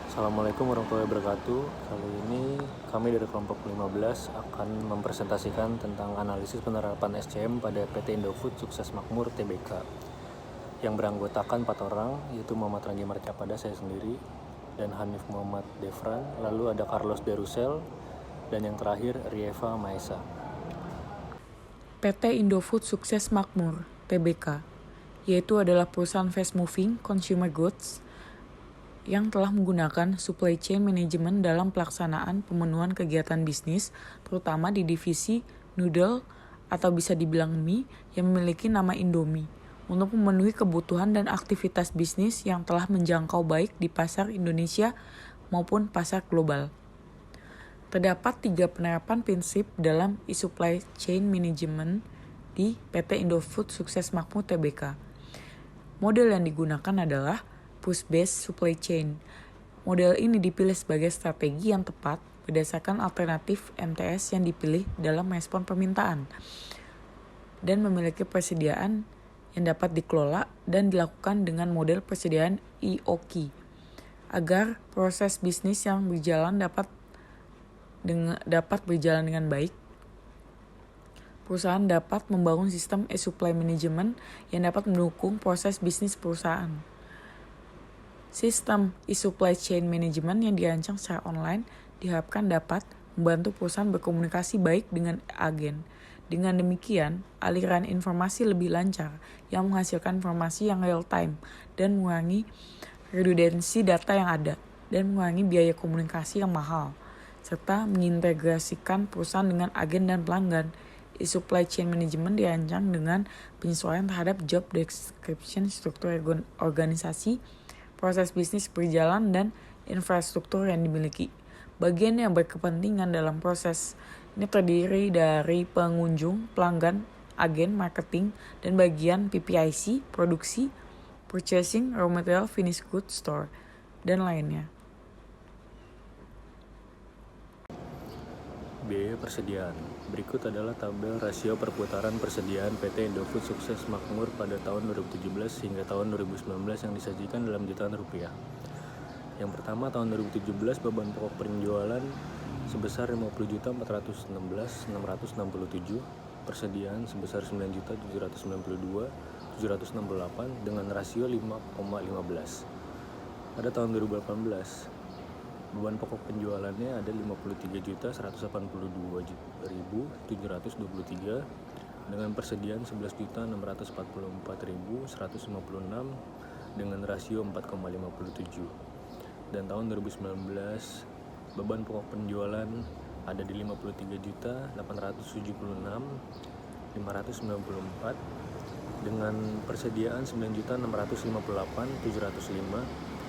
Assalamualaikum warahmatullahi wabarakatuh. Kali ini kami dari kelompok 15 akan mempresentasikan tentang analisis penerapan SCM pada PT Indofood Sukses Makmur Tbk yang beranggotakan 4 orang, yaitu Muhammad Ranggi Marcapada, saya sendiri, dan Hanif Muhammad Devran, lalu ada Carlos Derusel, dan yang terakhir Rieva Maesa. PT Indofood Sukses Makmur (Tbk), yaitu adalah perusahaan fast moving consumer goods yang telah menggunakan supply chain management dalam pelaksanaan pemenuhan kegiatan bisnis, terutama di divisi noodle atau bisa dibilang mie yang memiliki nama Indomie, untuk memenuhi kebutuhan dan aktivitas bisnis yang telah menjangkau baik di pasar Indonesia maupun pasar global. Terdapat 3 penerapan prinsip dalam supply chain management di PT Indofood Sukses Makmur Tbk. Model yang digunakan adalah push-based supply chain. Model ini dipilih sebagai strategi yang tepat berdasarkan alternatif MTS yang dipilih dalam respon permintaan dan memiliki persediaan yang dapat dikelola dan dilakukan dengan model persediaan IOQ agar proses bisnis yang berjalan dapat berjalan dengan baik. Perusahaan dapat membangun sistem e-supply management yang dapat mendukung proses bisnis perusahaan. Sistem e-supply chain management yang dirancang secara online diharapkan dapat membantu perusahaan berkomunikasi baik dengan agen. Dengan demikian, aliran informasi lebih lancar yang menghasilkan informasi yang real time dan mengurangi redundansi data yang ada dan mengurangi biaya komunikasi yang mahal, serta mengintegrasikan perusahaan dengan agen dan pelanggan. E-supply chain management dirancang dengan penyesuaian terhadap job description, struktur organisasi, proses bisnis berjalan, dan infrastruktur yang dimiliki. Bagian yang berkepentingan dalam proses ini terdiri dari pengunjung, pelanggan, agen, marketing, dan bagian PPIC, produksi, purchasing, raw material, finished goods, store, dan lainnya. Biaya persediaan. Berikut adalah tabel rasio perputaran persediaan PT Indofood Sukses Makmur pada tahun 2017 hingga tahun 2019 yang disajikan dalam jutaan rupiah. Yang pertama, tahun 2017 beban pokok penjualan sebesar 50.416.667, persediaan sebesar 9.792.768 dengan rasio 5,15. Pada tahun 2018, beban pokok penjualannya ada 53.182.723 dengan persediaan 11.644.156 dengan rasio 4,57. Dan tahun 2019 beban pokok penjualan ada di 53.876.594 dengan persediaan 9.658.705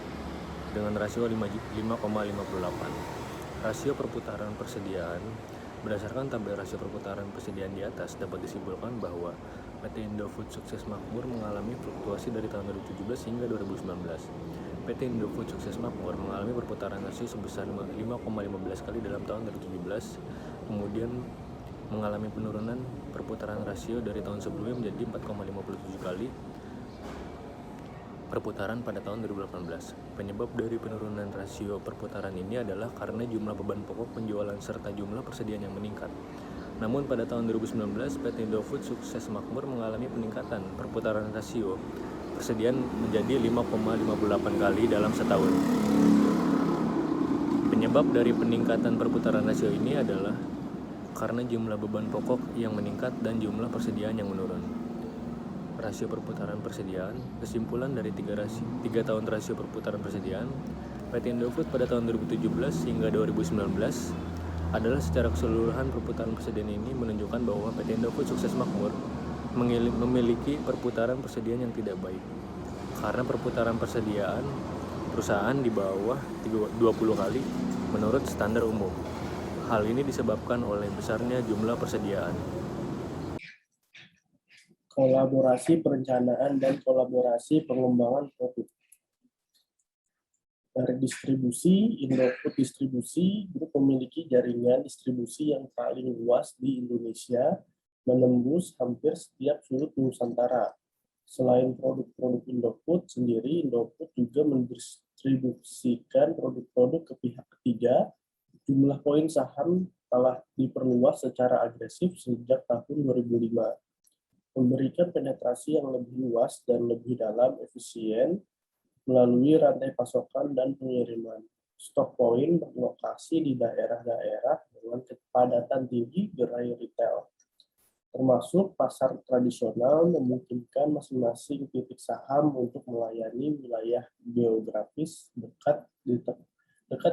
dengan rasio 5,58. Rasio perputaran persediaan. Berdasarkan tabel rasio perputaran persediaan di atas, dapat disimpulkan bahwa PT Indofood Sukses Makmur mengalami fluktuasi dari tahun 2017 hingga 2019. PT Indofood Sukses Makmur mengalami perputaran rasio sebesar 5,15 kali dalam tahun 2017, kemudian mengalami penurunan perputaran rasio dari tahun sebelumnya menjadi 4,57 kali perputaran pada tahun 2018. Penyebab dari penurunan rasio perputaran ini adalah karena jumlah beban pokok penjualan serta jumlah persediaan yang meningkat. Namun pada tahun 2019, PT Indofood Sukses Makmur mengalami peningkatan perputaran rasio persediaan menjadi 5,58 kali dalam setahun. Penyebab dari peningkatan perputaran rasio ini adalah karena jumlah beban pokok yang meningkat dan jumlah persediaan yang menurun. Rasio perputaran persediaan. Kesimpulan dari 3 tahun rasio perputaran persediaan PT Indofood pada tahun 2017 hingga 2019 adalah secara keseluruhan perputaran persediaan ini menunjukkan bahwa PT Indofood Sukses Makmur memiliki perputaran persediaan yang tidak baik karena perputaran persediaan perusahaan di bawah 20 kali menurut standar umum. Hal ini disebabkan oleh besarnya jumlah persediaan. Kolaborasi perencanaan dan kolaborasi pengembangan produk. Dari distribusi, Indofood Distribusi Group memiliki jaringan distribusi yang paling luas di Indonesia, menembus hampir setiap sudut Nusantara. Selain produk-produk Indofood sendiri, Indofood juga mendistribusikan produk-produk ke pihak ketiga, jumlah poin saham telah diperluas secara agresif sejak tahun 2005, memberikan penetrasi yang lebih luas dan lebih dalam efisien melalui rantai pasokan dan pengiriman. Stok poin berlokasi di daerah-daerah dengan kepadatan tinggi gerai retail, termasuk pasar tradisional, memungkinkan masing-masing titik saham untuk melayani wilayah geografis dekat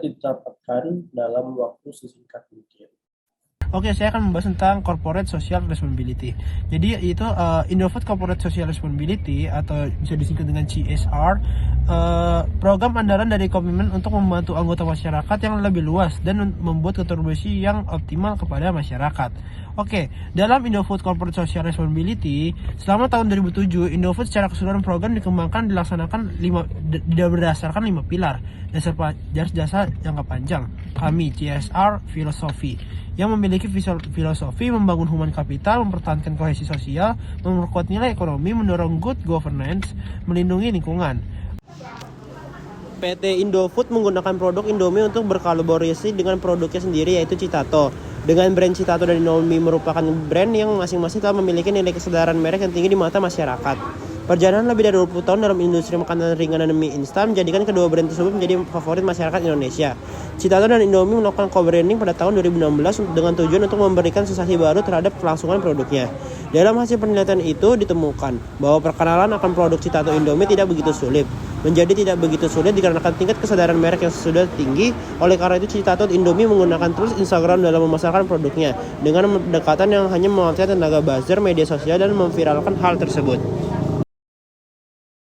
didapatkan dalam waktu sesingkat mungkin. Oke, saya akan membahas tentang Corporate Social Responsibility. Jadi itu Indofood Corporate Social Responsibility atau bisa disingkat dengan CSR, program andalan dari komitmen untuk membantu anggota masyarakat yang lebih luas dan membuat kontribusi yang optimal kepada masyarakat. Oke, dalam Indofood Corporate Social Responsibility, selama tahun 2007, Indofood secara keseluruhan program dikembangkan dilaksanakan berdasarkan 5 pilar dasar jasa jangka panjang. Kami CSR filosofi yang memiliki filosofi membangun human capital, mempertahankan kohesi sosial, memperkuat nilai ekonomi, mendorong good governance, melindungi lingkungan. PT Indofood menggunakan produk Indomie untuk berkolaborasi dengan produknya sendiri yaitu Citato. Dengan brand Citato dan Indomie merupakan brand yang masing-masing telah memiliki nilai kesadaran merek yang tinggi di mata masyarakat. Perjalanan lebih dari 20 tahun dalam industri makanan ringan dan mie instan menjadikan kedua brand tersebut menjadi favorit masyarakat Indonesia. Citato dan Indomie melakukan co-branding pada tahun 2016 dengan tujuan untuk memberikan sensasi baru terhadap kelangsungan produknya. Dalam hasil penelitian itu ditemukan bahwa perkenalan akan produk Citato Indomie tidak begitu sulit. Menjadi tidak begitu sulit dikarenakan tingkat kesadaran merek yang sudah tinggi. Oleh karena itu Citato Indomie menggunakan tools Instagram dalam memasarkan produknya dengan pendekatan yang hanya memanfaatkan tenaga buzzer, media sosial dan memviralkan hal tersebut.